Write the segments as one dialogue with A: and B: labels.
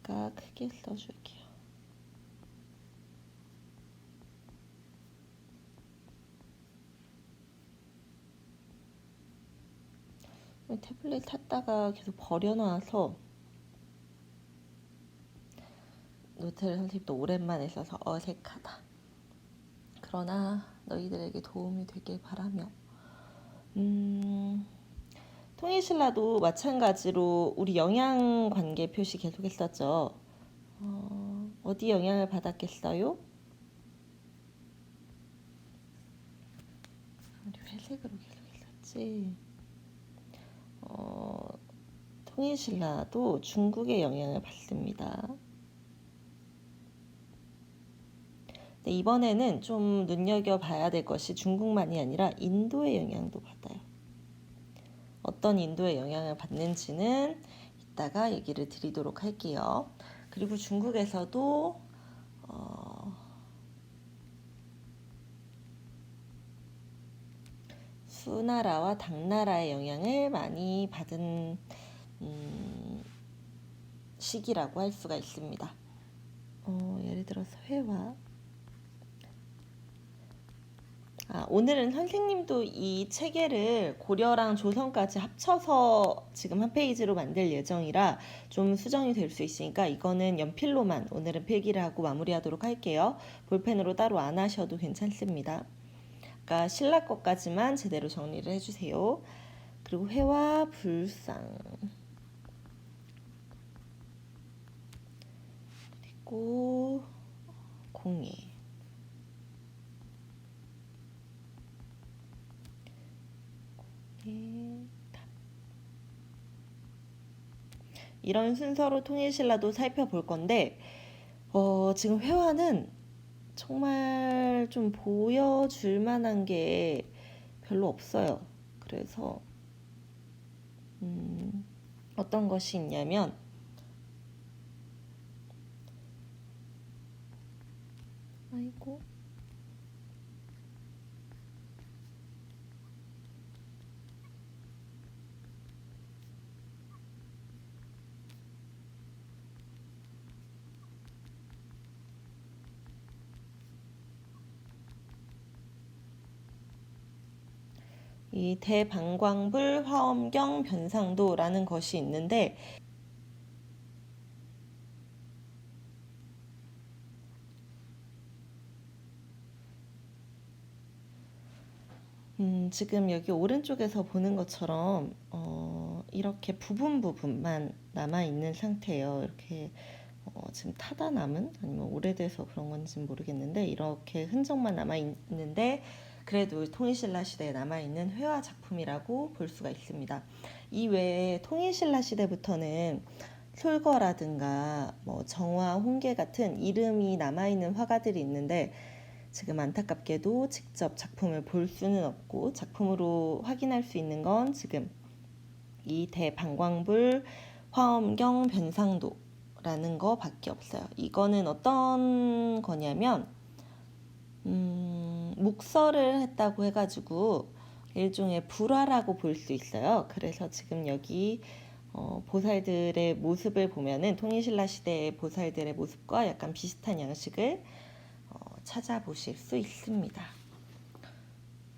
A: 제가 크게 써줄게요. 태블릿 샀다가 계속 버려놔서 노트를 선생님도 오랜만에 써서 어색하다. 그러나 너희들에게 도움이 되길 바라며 통일신라도 마찬가지로 우리 영향 관계 표시 계속 했었죠. 어디 영향을 받았겠어요? 우리 회색으로 계속 했었지. 통일신라도 중국의 영향을 받습니다. 네, 이번에는 좀 눈여겨봐야 될 것이 중국만이 아니라 인도의 영향도 받아요. 어떤 인도의 영향을 받는지는 이따가 얘기를 드리도록 할게요. 그리고 중국에서도 수나라와 당나라의 영향을 많이 받은 시기라고 할 수가 있습니다. 예를 들어서 회화. 오늘은 선생님도 이 체계를 고려랑 조선까지 합쳐서 지금 한 페이지로 만들 예정이라 좀 수정이 될 수 있으니까 이거는 연필로만 오늘은 필기를 하고 마무리하도록 할게요. 볼펜으로 따로 안 하셔도 괜찮습니다. 아까 신라 것까지만 제대로 정리를 해주세요. 그리고 회화 불상, 그리고 공예, 이런 순서로 통일신라도 살펴볼 건데 지금 회화는 정말 좀 보여줄 만한 게 별로 없어요. 그래서 어떤 것이 있냐면 아이고 이 대방광불 화엄경 변상도라는 것이 있는데 지금 여기 오른쪽에서 보는 것처럼 이렇게 부분만 남아있는 상태예요. 이렇게 지금 타다 남은 아니면 오래돼서 그런 건지는 모르겠는데 이렇게 흔적만 남아있는데 그래도 통일신라 시대에 남아있는 회화 작품이라고 볼 수가 있습니다. 이 외에 통일신라 시대부터는 솔거라든가 뭐 정화, 홍계 같은 이름이 남아있는 화가들이 있는데 지금 안타깝게도 직접 작품을 볼 수는 없고 작품으로 확인할 수 있는 건 지금 이 대방광불 화엄경 변상도라는 거밖에 없어요. 이거는 어떤 거냐면 묵설을 했다고 해가지고 일종의 불화라고 볼 수 있어요. 그래서 지금 여기 보살들의 모습을 보면은 통일신라 시대의 보살들의 모습과 약간 비슷한 양식을 찾아보실 수 있습니다.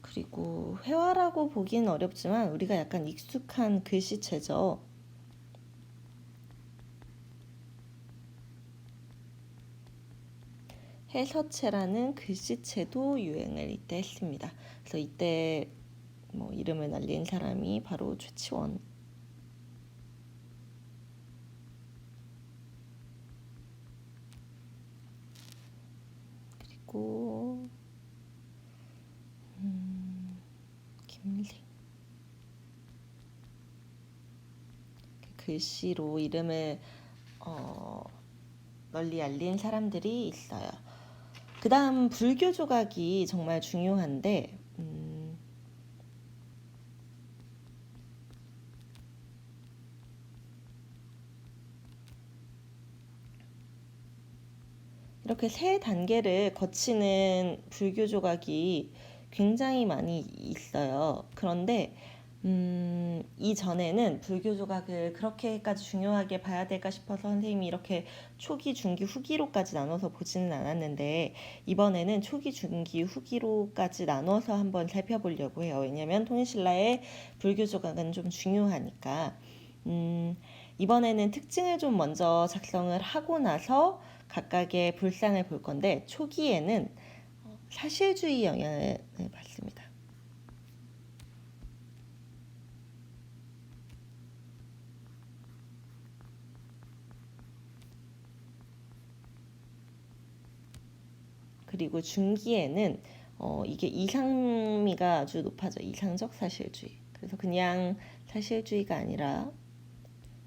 A: 그리고 회화라고 보기는 어렵지만 우리가 약간 익숙한 글씨체죠. 해서체라는 글씨체도 유행을 이때 했습니다. 그래서 이때 뭐 이름을 날린 사람이 바로 최치원. 그리고 김생. 글씨로 이름을 널리 알린 사람들이 있어요. 그 다음 불교 조각이 정말 중요한데 이렇게 세 단계를 거치는 불교 조각이 굉장히 많이 있어요. 그런데 이전에는 불교 조각을 그렇게까지 중요하게 봐야 될까 싶어서 선생님이 이렇게 초기, 중기, 후기로까지 나눠서 보지는 않았는데 이번에는 초기, 중기, 후기로까지 나눠서 한번 살펴보려고 해요. 왜냐면 통일신라의 불교 조각은 좀 중요하니까. 이번에는 특징을 좀 먼저 작성을 하고 나서 각각의 불상을 볼 건데 초기에는 사실주의 영향을 받습니다. 그리고 중기에는 이게 이상미가 아주 높아져. 이상적 사실주의. 그래서 그냥 사실주의가 아니라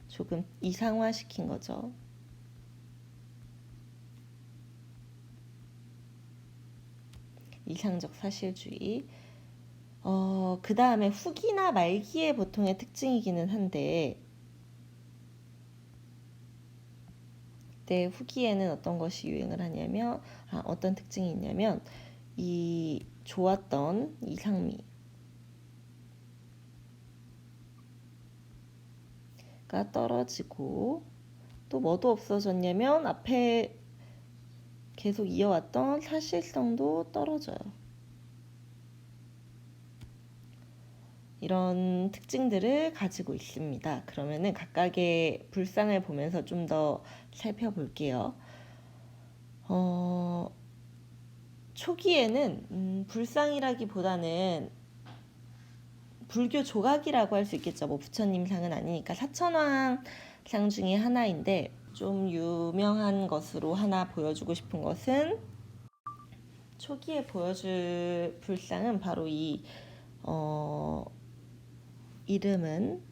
A: 조금 이상화시킨 거죠. 이상적 사실주의. 그 다음에 후기나 말기의 보통의 특징이기는 한데 그때 후기에는 어떤 것이 유행을 하냐면 어떤 특징이 있냐면 이 좋았던 이상미가 떨어지고 또 뭐도 없어졌냐면 앞에 계속 이어왔던 사실성도 떨어져요. 이런 특징들을 가지고 있습니다. 그러면은 각각의 불상을 보면서 좀 더 살펴볼게요. 초기에는 불상이라기보다는 불교 조각이라고 할 수 있겠죠. 뭐 부처님 상은 아니니까 사천왕 상 중에 하나인데 좀 유명한 것으로 하나 보여주고 싶은 것은 초기에 보여줄 불상은 바로 이 이름은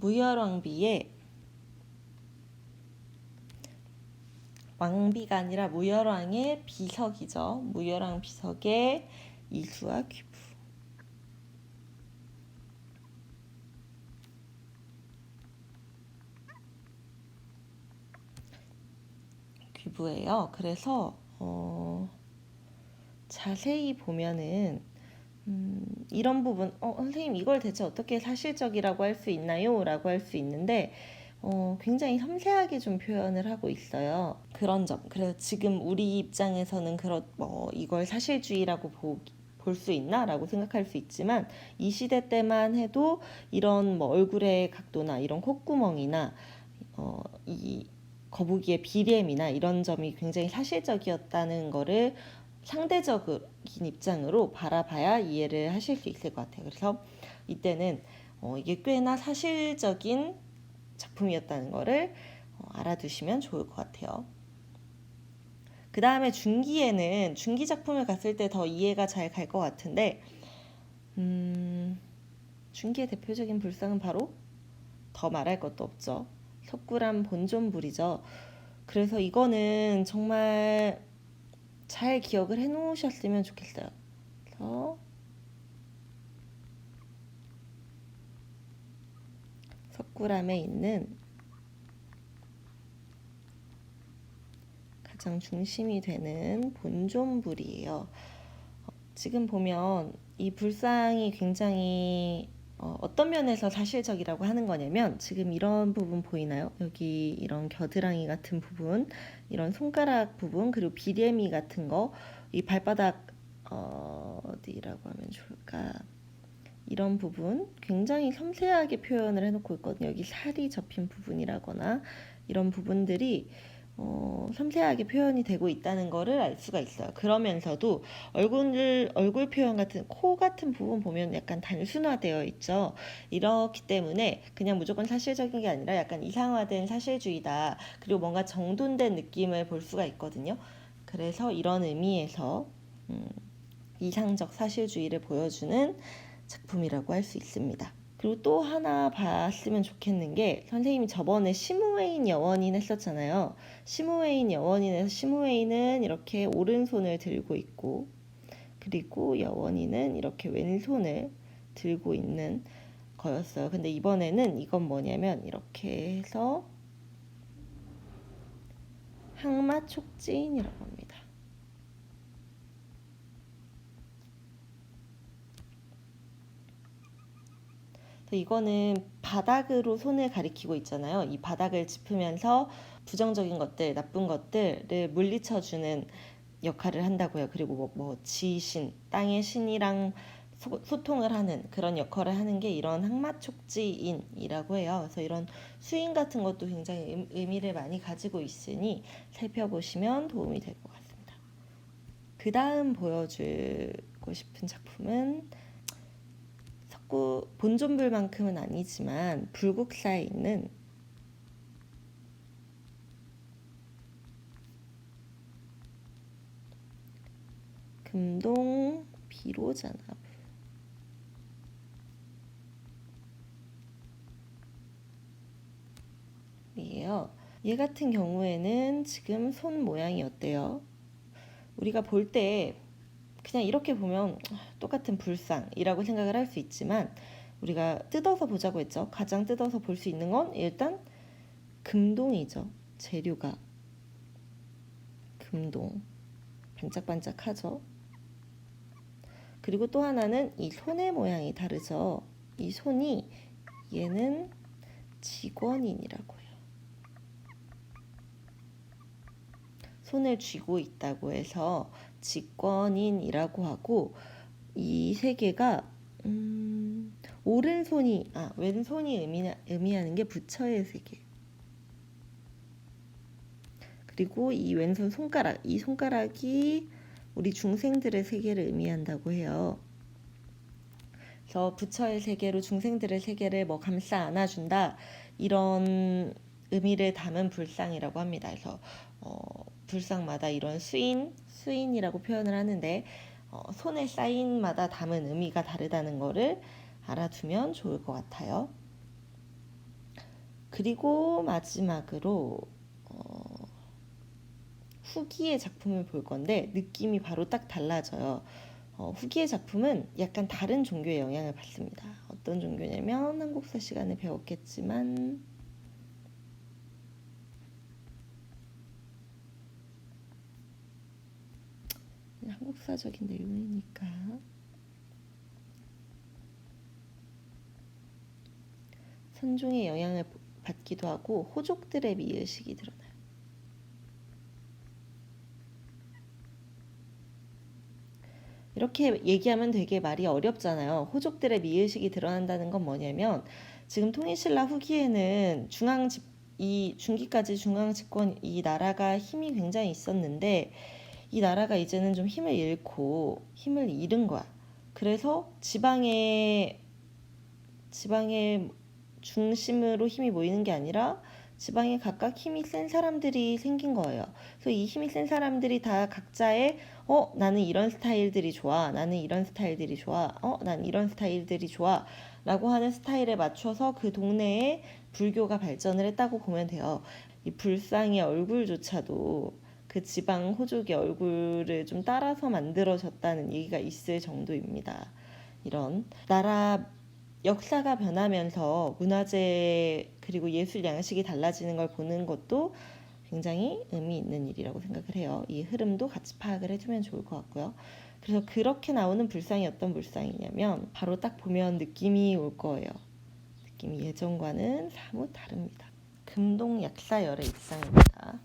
A: 무열왕비의 왕비가 아니라 무열왕의 비석이죠. 무열왕 비석의 이수와 귀부. 귀부예요. 그래서 자세히 보면은 이런 부분 선생님 이걸 대체 어떻게 사실적이라고 할 수 있나요? 라고 할 수 있는데 굉장히 섬세하게 좀 표현을 하고 있어요. 그런 점. 그래서 지금 우리 입장에서는 이걸 사실주의라고 볼 수 있나? 라고 생각할 수 있지만 이 시대 때만 해도 이런 뭐 얼굴의 각도나 이런 콧구멍이나 이 거북이의 비램이나 이런 점이 굉장히 사실적이었다는 거를 상대적인 입장으로 바라봐야 이해를 하실 수 있을 것 같아요. 그래서 이때는 이게 꽤나 사실적인 작품이었다는 거를 알아두시면 좋을 것 같아요. 그 다음에 중기에는 중기 작품을 갔을 때 더 이해가 잘 갈 것 같은데 중기의 대표적인 불상은 바로 더 말할 것도 없죠. 석굴암 본존불이죠. 그래서 이거는 정말 잘 기억을 해 놓으셨으면 좋겠어요. 그래서 석굴암에 있는 가장 중심이 되는 본존불이에요. 지금 보면 이 불상이 굉장히 어떤 면에서 사실적이라고 하는 거냐면 지금 이런 부분 보이나요? 여기 이런 겨드랑이 같은 부분, 이런 손가락 부분, 그리고 비대미 같은 거, 이 발바닥 어디라고 하면 좋을까? 이런 부분 굉장히 섬세하게 표현을 해놓고 있거든요. 여기 살이 접힌 부분이라거나 이런 부분들이 섬세하게 표현이 되고 있다는 거를 알 수가 있어요. 그러면서도 얼굴 표현 같은 코 같은 부분 보면 약간 단순화되어 있죠. 이렇기 때문에 그냥 무조건 사실적인 게 아니라 약간 이상화된 사실주의다. 그리고 뭔가 정돈된 느낌을 볼 수가 있거든요. 그래서 이런 의미에서 이상적 사실주의를 보여주는 작품이라고 할 수 있습니다. 그리고 또 하나 봤으면 좋겠는 게 선생님이 저번에 시무웨인 여원인 했었잖아요. 시무웨인 여원인에서 시무웨인은 이렇게 오른손을 들고 있고 그리고 여원인은 이렇게 왼손을 들고 있는 거였어요. 근데 이번에는 이건 뭐냐면 이렇게 해서 항마촉진이라고 합니다. 이거는 바닥으로 손을 가리키고 있잖아요. 이 바닥을 짚으면서 부정적인 것들, 나쁜 것들을 물리쳐주는 역할을 한다고요. 그리고 뭐 지신, 땅의 신이랑 소통을 하는 그런 역할을 하는 게 이런 항마촉지인이라고 해요. 그래서 이런 수인 같은 것도 굉장히 의미를 많이 가지고 있으니 살펴보시면 도움이 될 것 같습니다. 그 다음 보여주고 싶은 작품은 석구 본존불만큼은 아니지만 불국사에 있는 금동 비로자나무 이에요. 얘 같은 경우에는 지금 손 모양이 어때요? 우리가 볼 때 그냥 이렇게 보면 똑같은 불상이라고 생각을 할 수 있지만 우리가 뜯어서 보자고 했죠. 가장 뜯어서 볼 수 있는 건 일단 금동이죠. 재료가 금동 반짝반짝하죠. 그리고 또 하나는 이 손의 모양이 다르죠. 이 손이 얘는 직원인이라고 해요. 손을 쥐고 있다고 해서 직권인이라고 하고 이 세 개가 오른손이 왼손이 의미하는 게 부처의 세계. 그리고 이 왼손 손가락, 이 손가락이 우리 중생들의 세계를 의미한다고 해요. 그래서 부처의 세계로 중생들의 세계를 뭐 감싸 안아준다 이런 의미를 담은 불상이라고 합니다. 그래서 불상마다 이런 수인이라고 표현을 하는데 손의 사인마다 담은 의미가 다르다는 거를 알아두면 좋을 것 같아요. 그리고 마지막으로 후기의 작품을 볼 건데 느낌이 바로 딱 달라져요. 후기의 작품은 약간 다른 종교의 영향을 받습니다. 어떤 종교냐면 한국사 시간에 배웠겠지만 한국사적인 내용이니까 선종의 영향을 받기도 하고 호족들의 미의식이 드러나요. 이렇게 얘기하면 되게 말이 어렵잖아요. 호족들의 미의식이 드러난다는 건 뭐냐면 지금 통일신라 후기에는 이 중기까지 중앙 집권 이 나라가 힘이 굉장히 있었는데 이 나라가 이제는 좀 힘을 잃은 거야. 그래서 지방의 중심으로 힘이 모이는 게 아니라 지방에 각각 힘이 센 사람들이 생긴 거예요. 그래서 이 힘이 센 사람들이 다 각자의 나는 이런 스타일들이 좋아. 나는 이런 스타일들이 좋아. 난 이런 스타일들이 좋아. 라고 하는 스타일에 맞춰서 그 동네에 불교가 발전을 했다고 보면 돼요. 이 불상의 얼굴조차도 그 지방 호족의 얼굴을 좀 따라서 만들어졌다는 얘기가 있을 정도입니다. 이런 나라 역사가 변하면서 문화재 그리고 예술 양식이 달라지는 걸 보는 것도 굉장히 의미 있는 일이라고 생각을 해요. 이 흐름도 같이 파악을 해주면 좋을 것 같고요. 그래서 그렇게 나오는 불상이 어떤 불상이냐면 바로 딱 보면 느낌이 올 거예요. 느낌이 예전과는 사뭇 다릅니다. 금동 약사열의 입상입니다.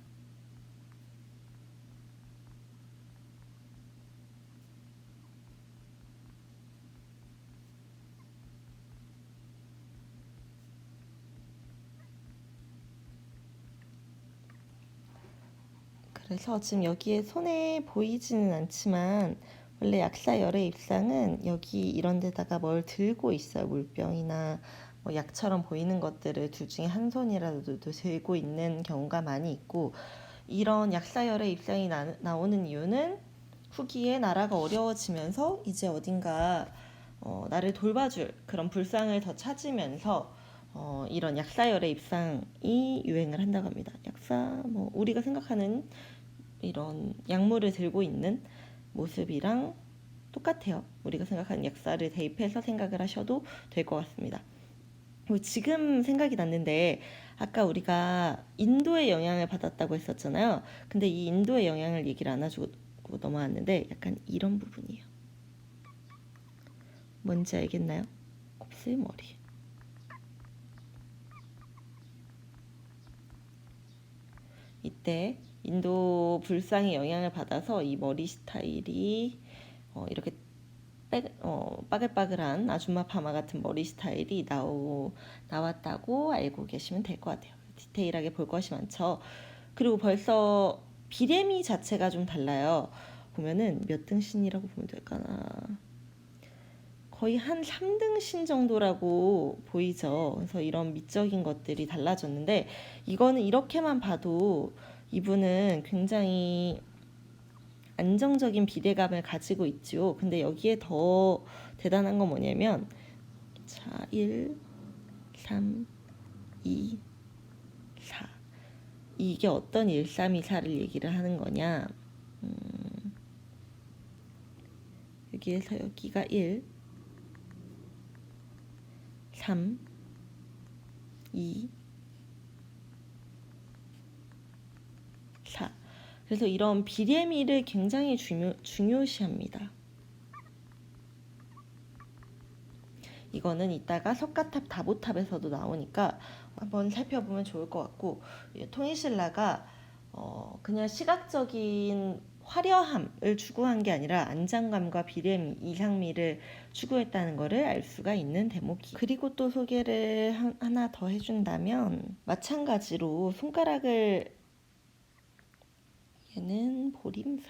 A: 그래서 지금 여기에 손에 보이지는 않지만 원래 약사열의 입상은 여기 이런 데다가 뭘 들고 있어요. 물병이나 뭐 약처럼 보이는 것들을 둘 중에 한 손이라도 들고 있는 경우가 많이 있고 이런 약사열의 입상이 나오는 이유는 후기에 나라가 어려워지면서 이제 어딘가 나를 돌봐줄 그런 불상을 더 찾으면서 이런 약사열의 입상이 유행을 한다고 합니다. 약사 뭐 우리가 생각하는 이런 약물을 들고 있는 모습이랑 똑같아요. 우리가 생각하는 약사를 대입해서 생각을 하셔도 될 것 같습니다. 지금 생각이 났는데 아까 우리가 인도의 영향을 받았다고 했었잖아요. 근데 이 인도의 영향을 얘기를 안 해주고 넘어왔는데 약간 이런 부분이에요. 뭔지 알겠나요? 곱슬머리. 이때 인도 불상의 영향을 받아서 이 머리 스타일이 이렇게 빠글빠글한 아줌마 파마 같은 머리 스타일이 나왔다고 알고 계시면 될 것 같아요. 디테일하게 볼 것이 많죠. 그리고 벌써 비레미 자체가 좀 달라요. 보면은 몇 등신이라고 보면 될까나. 거의 한 3등신 정도라고 보이죠. 그래서 이런 미적인 것들이 달라졌는데 이거는 이렇게만 봐도 이분은 굉장히 안정적인 비대감을 가지고 있죠. 근데 여기에 더 대단한 건 뭐냐면 자, 1, 3, 2, 4 이게 어떤 1, 3, 2, 4를 얘기를 하는 거냐. 여기에서 여기가 1, 3, 2, 4 그래서 이런 비례미를 굉장히 중요시합니다. 이거는 이따가 석가탑 다보탑에서도 나오니까 한번 살펴보면 좋을 것 같고 통일신라가 그냥 시각적인 화려함을 추구한 게 아니라 안정감과 비례미, 이상미를 추구했다는 것을 알 수가 있는 대목이. 그리고 또 소개를 하나 더 해준다면 마찬가지로 손가락을 얘는 보림사.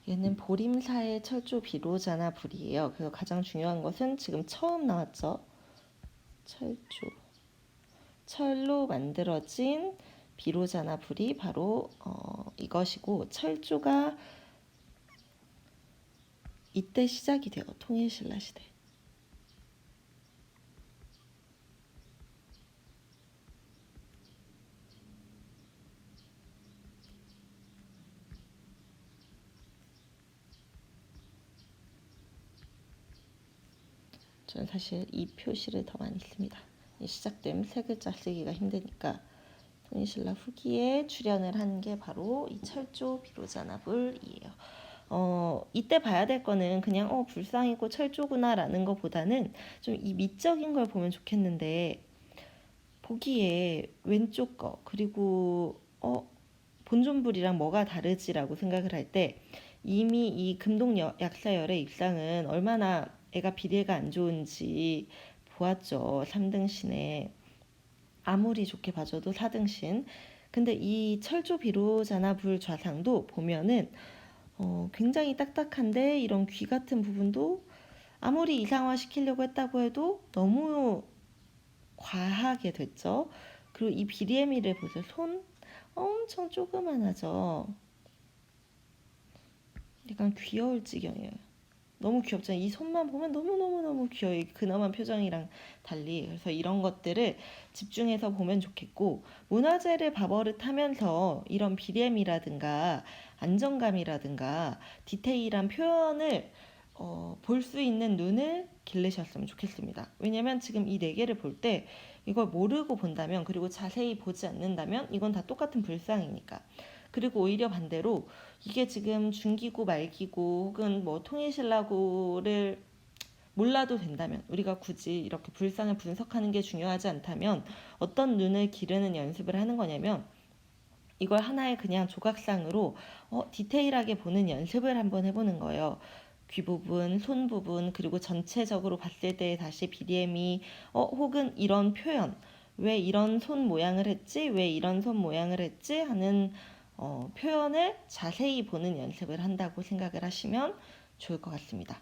A: 얘는 보림사의 철조 비로자나 불이에요. 그래서 가장 중요한 것은 지금 처음 나왔죠. 철조. 철로 만들어진 비로자나 불이 바로 이것이고 철조가 이때 시작이 돼요. 통일신라 시대. 저는 사실 이 표시를 더 많이 씁니다. 시작됨 세 글자 쓰기가 힘드니까 통일신라 후기에 출연을 한 게 바로 이 철조 비로자나불이에요. 이때 봐야 될 거는 그냥 불상이고 철조구나라는 것보다는 좀 이 미적인 걸 보면 좋겠는데 보기에 왼쪽 거 그리고 본존불이랑 뭐가 다르지라고 생각을 할 때 이미 이 금동 약사열의 입상은 얼마나 애가 비례가 안 좋은지 보았죠. 3등신에 아무리 좋게 봐줘도 4등신. 근데 이 철조 비로자나 불 좌상도 보면은 굉장히 딱딱한데 이런 귀 같은 부분도 아무리 이상화 시키려고 했다고 해도 너무 과하게 됐죠. 그리고 이 비리에미를 보세요. 손 엄청 조그만하죠. 약간 귀여울 지경이에요. 너무 귀엽잖아요. 이 손만 보면 너무너무너무 귀여워요. 근엄한 표정이랑 달리. 그래서 이런 것들을 집중해서 보면 좋겠고 문화재를 봐버릇하면서 이런 비례미라든가 안정감이라든가 디테일한 표현을 볼 수 있는 눈을 기르셨으면 좋겠습니다. 왜냐면 지금 이 네 개를 볼 때 이걸 모르고 본다면 그리고 자세히 보지 않는다면 이건 다 똑같은 불상이니까. 그리고 오히려 반대로 이게 지금 중기구 말기구 혹은 뭐 통일신라구를 몰라도 된다면 우리가 굳이 이렇게 불상을 분석하는 게 중요하지 않다면 어떤 눈을 기르는 연습을 하는 거냐면 이걸 하나의 그냥 조각상으로 디테일하게 보는 연습을 한번 해보는 거예요. 귀 부분, 손 부분, 그리고 전체적으로 봤을 때 다시 BDM이 혹은 이런 표현, 왜 이런 손 모양을 했지, 왜 이런 손 모양을 했지 하는 표현을 자세히 보는 연습을 한다고 생각을 하시면 좋을 것 같습니다.